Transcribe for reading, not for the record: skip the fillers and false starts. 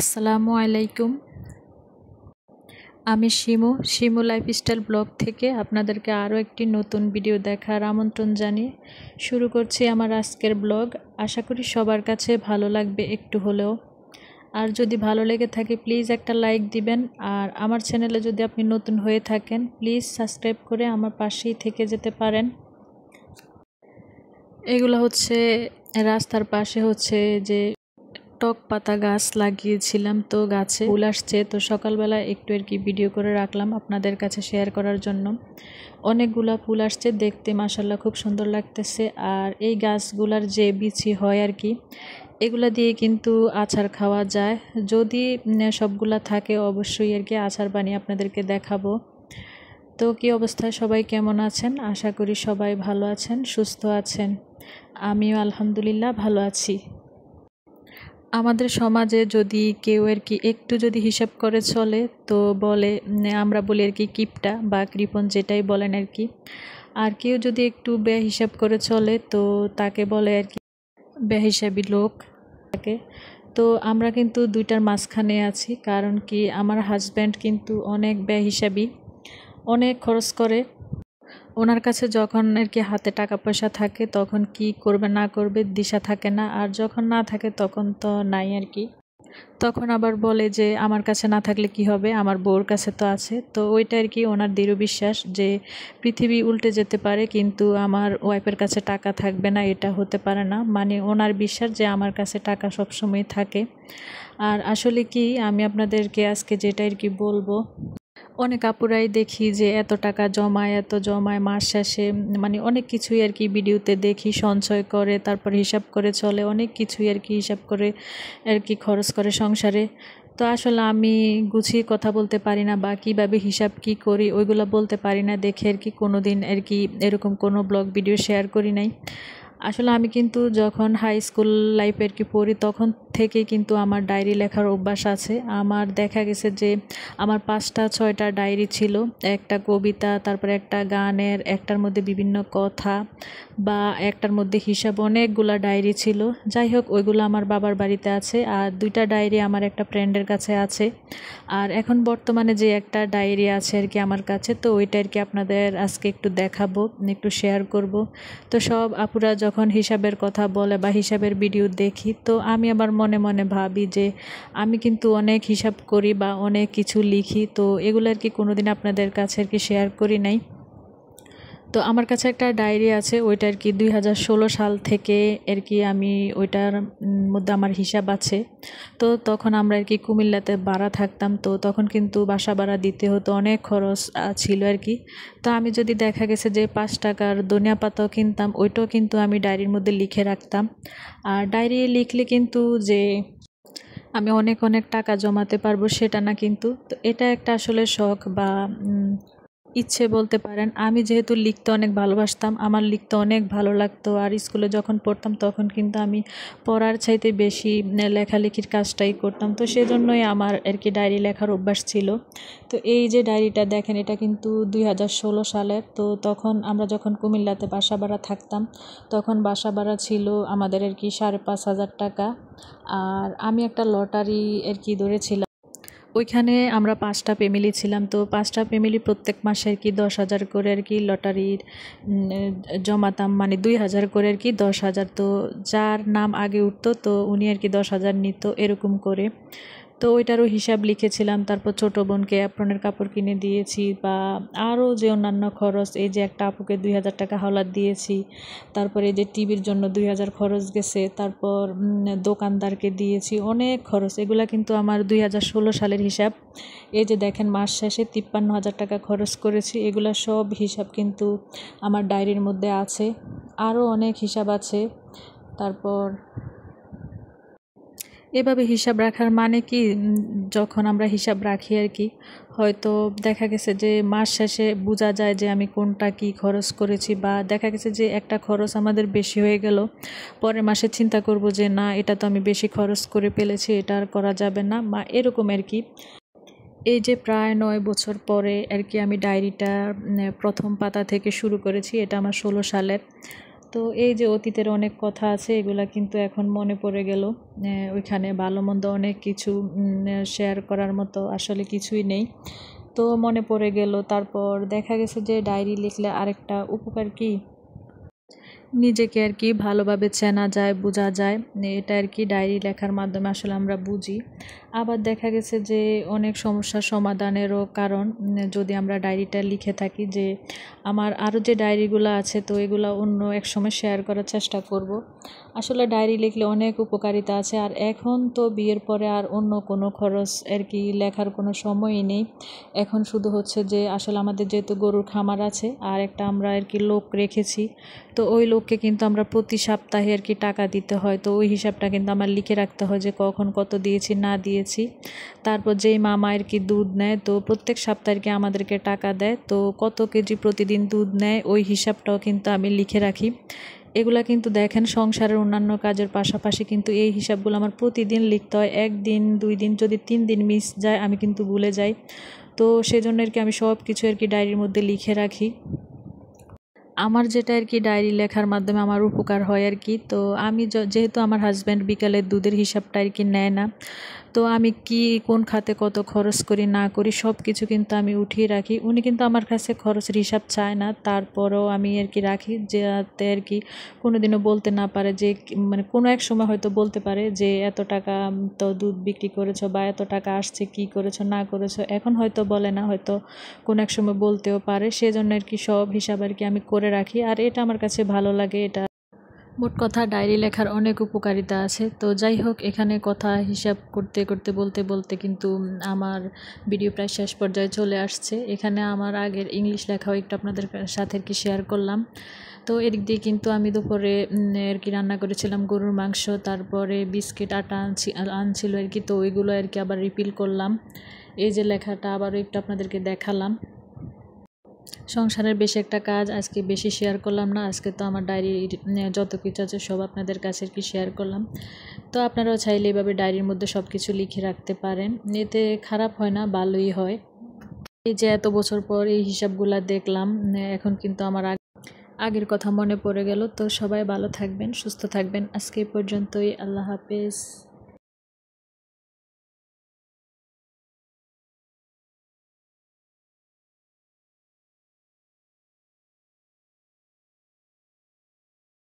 আসসালামু আলাইকুম। আমি শিমু লাইফস্টাইল ব্লগ থেকে আপনাদেরকে আরও একটি নতুন ভিডিও দেখার আমন্ত্রণ জানিয়ে শুরু করছি আমার আজকের ব্লগ। আশা করি সবার কাছে ভালো লাগবে একটু হলেও। আর যদি ভালো লেগে থাকে প্লিজ একটা লাইক দিবেন। আর আমার চ্যানেলে যদি আপনি নতুন হয়ে থাকেন প্লিজ সাবস্ক্রাইব করে আমার পাশেই থেকে যেতে পারেন। এগুলো হচ্ছে রাস্তার পাশে হচ্ছে যে টক পাতা গাছ লাগিয়েছিলাম, তো গাছে ফুল আসছে, তো সকালবেলা একটু আর কি ভিডিও করে রাখলাম আপনাদের কাছে শেয়ার করার জন্য। অনেকগুলা ফুল আসছে, দেখতে মাশাআল্লাহ খুব সুন্দর লাগতেছে। আর এই গাছগুলার যে বিচি হয় আর কি, এগুলা দিয়ে কিন্তু আচার খাওয়া যায়। যদি সবগুলা থাকে অবশ্যই আর কি আচার বানিয়ে আপনাদেরকে দেখাবো। তো কি অবস্থায় সবাই কেমন আছেন? আশা করি সবাই ভালো আছেন, সুস্থ আছেন। আমিও আলহামদুলিল্লাহ ভালো আছি। আমাদের সমাজে যদি কেউ আর কি একটু যদি হিসাব করে চলে তো বলে, আমরা বলি আর কি কিপটা বা কৃপণ, যেটাই বলেন আর কি। আর কেউ যদি একটু বেহিসাব করে চলে তো তাকে বলে আর কি বেহিসাবি লোক তাকে। তো আমরা কিন্তু দুইটার মাঝখানে আছি, কারণ কি আমার হাজব্যান্ড কিন্তু অনেক বেহিসাবি, অনেক খরচ করে। ওনার কাছে যখন আর কি হাতে টাকা পয়সা থাকে তখন কি করবে না করবে দিশা থাকে না, আর যখন না থাকে তখন তো নাই আর কি। তখন আবার বলে যে আমার কাছে না থাকলে কি হবে, আমার বউর কাছে তো আছে। তো ওইটা আর কি ওনার দৃঢ় বিশ্বাস যে পৃথিবী উল্টে যেতে পারে কিন্তু আমার ওয়াইফের কাছে টাকা থাকবে না, এটা হতে পারে না। মানে ওনার বিশ্বাস যে আমার কাছে টাকা সবসময় থাকে। আর আসলে কি আমি আপনাদেরকে আজকে যেটা আর কি বলবো, অনেক আপুরাই দেখি যে এত টাকা জমায় এত জমায় মাস শেষে, মানে অনেক কিছুই আর কি ভিডিওতে দেখি সঞ্চয় করে, তারপর হিসাব করে চলে, অনেক কিছুই আর কি হিসাব করে আর কি খরচ করে সংসারে। তো আসলে আমি গুছিয়ে কথা বলতে পারি না বা কীভাবে হিসাব কি করি ওইগুলো বলতে পারি না দেখে আর কি কোনো দিন আর কি এরকম কোনো ব্লগ ভিডিও শেয়ার করি নাই। আসলে আমি কিন্তু যখন হাই স্কুল লাইফে আর কি পড়ি তখন থেকেই কিন্তু আমার ডায়েরি লেখার অভ্যাস আছে। আমার দেখা গেছে যে আমার 5টা 6টা ডায়েরি ছিল, একটা কবিতা, তারপরে একটা গানের, একটার মধ্যে বিভিন্ন কথা বা একটার মধ্যে হিসাব, অনেকগুলা ডায়েরি ছিল। যাই হোক ওইগুলো আমার বাবার বাড়িতে আছে, আর 2টা ডায়েরি আমার একটা ফ্রেন্ডের কাছে আছে। আর এখন বর্তমানে যে একটা ডায়েরি আছে আর কি আমার কাছে, তো ওইটা আর কি আপনাদের আজকে একটু দেখাবো, একটু শেয়ার করব। তো সব আপুরা যখন হিসাবের কথা বলে বা হিসাবের ভিডিও দেখি তো আমি আবার মনে মনে ভাবি যে আমি কিন্তু অনেক হিসাব করি বা অনেক কিছু লিখি, তো এগুলো আর কি কোনোদিন আপনাদের কাছে আর কি শেয়ার করি নাই। তো আমার কাছে একটা ডায়েরি আছে, ওইটা আর কি 2016 সাল থেকে আর কি আমি ওইটার মধ্যে আমার হিসাব আছে। তো তখন আমরা আর কি কুমিল্লাতে ভাড়া থাকতাম, তো তখন কিন্তু বাসা ভাড়া দিতে হতো, অনেক খরচ ছিল আর কি। তো আমি যদি দেখা গেছে যে 5 টাকার ধনিয়া পাতাও কিনতাম, ওইটাও কিন্তু আমি ডায়েরির মধ্যে লিখে রাখতাম। আর ডায়েরি লিখলে কিন্তু যে আমি অনেক অনেক টাকা জমাতে পারবো সেটা না, কিন্তু তো এটা একটা আসলে শখ বা ইচ্ছে বলতে পারেন। আমি যেহেতু লিখতে অনেক ভালোবাসতাম, আমার লিখতে অনেক ভালো লাগতো, আর স্কুলে যখন পড়তাম তখন কিন্তু আমি পড়ার চাইতে বেশি লেখালেখির কাজটাই করতাম, তো সেজন্যই আমার আর কি ডায়েরি লেখার অভ্যাস ছিল। তো এই যে ডায়েরিটা দেখেন, এটা কিন্তু 2016 সালের। তো তখন আমরা যখন কুমিল্লাতে বাসা ভাড়া থাকতাম তখন বাসা ভাড়া ছিল আমাদের আর কি 5,500 টাকা। আর আমি একটা লটারি আর কি ধরেছিলাম, ওইখানে আমরা 5টা ফ্যামিলি ছিলাম, তো 5টা ফ্যামিলি প্রত্যেক মাসে আর কি 10,000 করে আর কি লটারির জমাতাম, মানে 2,000 করে আর কি 10,000। তো যার নাম আগে উঠতো তো উনি আর কি 10,000 নিত, এরকম করে। তো ওইটারও হিসাব লিখেছিলাম। তারপর ছোটো বোনকে অ্যাপ্রনের কাপড় কিনে দিয়েছি, বা আরও যে অন্যান্য খরচ, এই যে একটা আপুকে 2,000 টাকা হাওলাত দিয়েছি, তারপরে এই যে টিভির জন্য 2,000 খরচ গেছে, তারপর দোকানদারকে দিয়েছি, অনেক খরচ। এগুলা কিন্তু আমার 2016 সালের হিসাব। এই যে দেখেন মাস শেষে 53,000 টাকা খরচ করেছি, এগুলা সব হিসাব কিন্তু আমার ডায়েরির মধ্যে আছে। আরও অনেক হিসাব আছে। তারপর এভাবে হিসাব রাখার মানে কি, যখন আমরা হিসাব রাখি আর কি, হয়তো দেখা গেছে যে মাস শেষে বোঝা যায় যে আমি কোনটা কি খরচ করেছি, বা দেখা গেছে যে একটা খরচ আমাদের বেশি হয়ে গেল, পরের মাসে চিন্তা করব যে না এটা তো আমি বেশি খরচ করে ফেলেছি, এটা আর করা যাবে না, বা এরকম আর কি। এই যে প্রায় 9 বছর পরে আর কি আমি ডায়েরিটা প্রথম পাতা থেকে শুরু করেছি, এটা আমার 16 সালের। তো তো এই যে অতীতের অনেক কথা আছে, এগুলা কিন্তু এখন মনে পড়ে গেল। ওইখানে ভালো মন্দ অনেক কিছু শেয়ার করার মতো আসলে কিছুই নেই, তো মনে পড়ে গেল। তারপর দেখা গেছে যে ডায়েরি লিখলে আরেকটা উপকার কি, নিজেকে আর কি ভালোভাবে চেনা যায়, বোঝা যায়, এটা আর কি ডায়েরি লেখার মাধ্যমে আসলে আমরা বুঝি। আবার দেখা গেছে যে অনেক সমস্যার সমাধানেরও কারণ যদি আমরা ডায়েরিটা লিখে থাকি। যে আমার আরও যে ডায়েরিগুলো আছে, তো এগুলো অন্য এক সময় শেয়ার করার চেষ্টা করব। আসলে ডায়েরি লিখলে অনেক উপকারিতা আছে। আর এখন তো বিয়ের পরে আর অন্য কোনো খরচ আর কি লেখার কোনো সময়ই নেই। এখন শুধু হচ্ছে যে আসলে আমাদের যেহেতু গরুর খামার আছে, আর একটা আমরা আর কি লোক রেখেছি, তো ওই লোককে কিন্তু আমরা প্রতি সপ্তাহে আর কি টাকা দিতে হয়। তো ওই হিসাবটা কিন্তু আমার লিখে রাখতে হয় যে কখন কত দিয়েছি না দিয়েছি। তারপর যেই মামা আর কি দুধ নেয়, তো প্রত্যেক সপ্তাহে আর কি আমাদেরকে টাকা দেয়, তো কত কেজি প্রতিদিন দুধ নেয় ওই হিসাবটাও কিন্তু আমি লিখে রাখি। এগুলা কিন্তু দেখেন সংসারের অন্যান্য কাজের পাশাপাশি কিন্তু এই হিসাবগুলো আমার প্রতিদিন লিখতে হয়। 1 দিন 2 দিন যদি 3 দিন মিস যায় আমি কিন্তু ভুলে যাই। তো সেজন্য আর কি আমি সব কিছু আর কি ডায়েরির মধ্যে লিখে রাখি। আমার যেটা আর কি ডায়েরি লেখার মাধ্যমে আমার উপকার হয় আর কি। তো আমি যেহেতু আমার হাজব্যান্ড বিকালের দুধের হিসাবটা আর কি নেয় না, তো আমি কি কোন খাতে কত খরচ করি না করি সব কিছু কিন্তু আমি উঠিয়ে রাখি। উনি কিন্তু আমার কাছে খরচের হিসাব চায় না, তারপরেও আমি আর কি রাখি, যাতে আর কি কোনোদিনও বলতে না পারে যে মানে কোনো এক সময় হয়তো বলতে পারে যে এত টাকা তো দুধ বিক্রি করেছো, বা এত টাকা আসছে কি করেছো না করেছো। এখন হয়তো বলে না, হয়তো কোনো এক সময় বলতেও পারে। সেজন্য আর কি সব হিসাব আর কি আমি করে রাখি, আর এটা আমার কাছে ভালো লাগে। এটা মোট কথা ডায়েরি লেখার অনেক উপকারিতা আছে। তো যাই হোক, এখানে কথা হিসাব করতে করতে বলতে বলতে কিন্তু আমার ভিডিও প্রায় শেষ পর্যায়ে চলে আসছে। এখানে আমার আগের ইংলিশ লেখাও একটু আপনাদের সাথে আর কি শেয়ার করলাম। তো এদিক দিয়ে কিন্তু আমি দুপুরে আর কি রান্না করেছিলাম গরুর মাংস, তারপরে বিস্কিট আটা আনছিল আর কি, তো ওইগুলো আর কি আবার রিপিল করলাম। এই যে লেখাটা আবারও একটু আপনাদেরকে দেখালাম। সংসারের বেশি একটা কাজ আজকে বেশি শেয়ার করলাম না। আজকে তো আমার ডায়েরির যত কিছু আছে সব আপনাদের কাছে আর কি শেয়ার করলাম। তো আপনারাও চাইলে এভাবে ডায়েরির মধ্যে সব কিছু লিখে রাখতে পারেন, এতে খারাপ হয় না, ভালোই হয়। এই যে এত বছর পর এই হিসাবগুলা দেখলাম, এখন কিন্তু আমার আগের কথা মনে পড়ে গেল। তো সবাই ভালো থাকবেন, সুস্থ থাকবেন। আজকে এই পর্যন্তই। আল্লাহ হাফেজ।